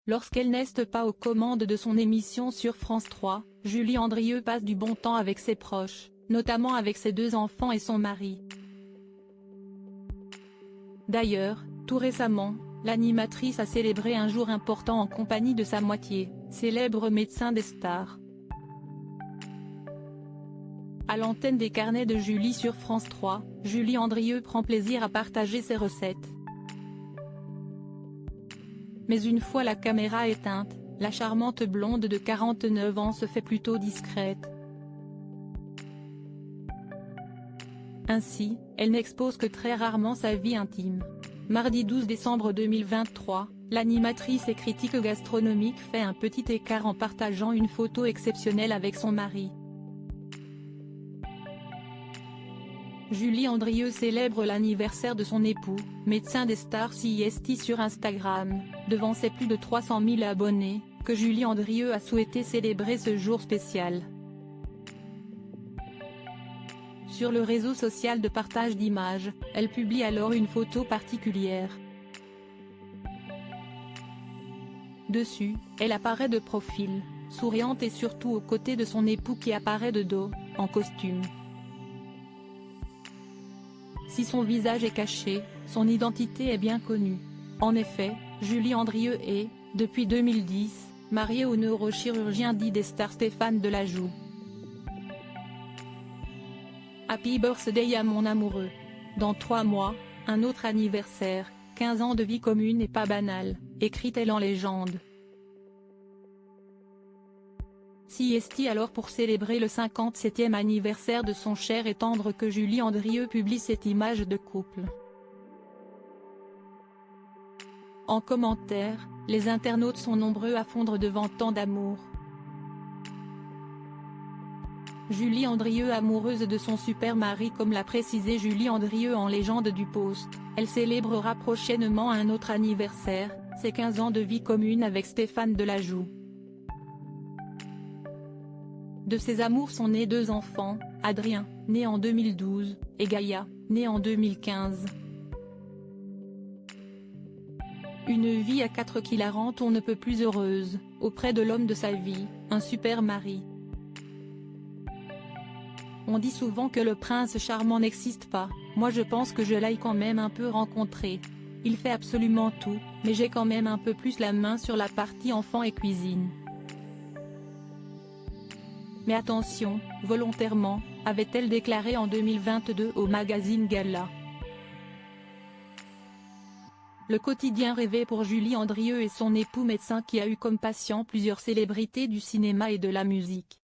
Lorsqu'elle n'est pas aux commandes de son émission sur France 3, Julie Andrieux passe du bon temps avec ses proches, notamment avec ses 2 enfants et son mari. D'ailleurs, tout récemment, l'animatrice a célébré un jour important en compagnie de sa moitié, célèbre médecin des stars. À l'antenne des carnets de Julie sur France 3, Julie Andrieux prend plaisir à partager ses recettes. Mais une fois la caméra éteinte, la charmante blonde de 49 ans se fait plutôt discrète. Ainsi, elle n'expose que très rarement sa vie intime. Mardi 12 décembre 2023, l'animatrice et critique gastronomique fait un petit écart en partageant une photo exceptionnelle avec son mari. Julie Andrieux célèbre l'anniversaire de son époux, médecin des stars CIST sur Instagram, devant ses plus de 300 000 abonnés, que Julie Andrieux a souhaité célébrer ce jour spécial. Sur le réseau social de partage d'images, elle publie alors une photo particulière. Dessus, elle apparaît de profil, souriante et surtout aux côtés de son époux qui apparaît de dos, en costume. Si son visage est caché, son identité est bien connue. En effet, Julie Andrieux est, depuis 2010, mariée au neurochirurgien dit des stars Stéphane Delajoux. Happy birthday à mon amoureux. Dans 3 mois, un autre anniversaire, 15 ans de vie commune et pas banal, écrit-elle en légende. CIST alors pour célébrer le 57e anniversaire de son cher et tendre que Julie Andrieux publie cette image de couple. En commentaire, les internautes sont nombreux à fondre devant tant d'amour. Julie Andrieux amoureuse de son super mari comme l'a précisé Julie Andrieux en légende du post, elle célébrera prochainement un autre anniversaire, ses 15 ans de vie commune avec Stéphane Delajoux. De ces amours sont nés 2 enfants, Adrien, né en 2012, et Gaïa, né en 2015. Une vie à 4 qui la rend on ne peut plus heureuse, auprès de l'homme de sa vie, un super mari. On dit souvent que le prince charmant n'existe pas, moi je pense que je l'ai quand même un peu rencontré. Il fait absolument tout, mais j'ai quand même un peu plus la main sur la partie enfant et cuisine. Mais attention, volontairement, avait-elle déclaré en 2022 au magazine Gala. Le quotidien rêvé pour Julie Andrieux et son époux médecin qui a eu comme patient plusieurs célébrités du cinéma et de la musique.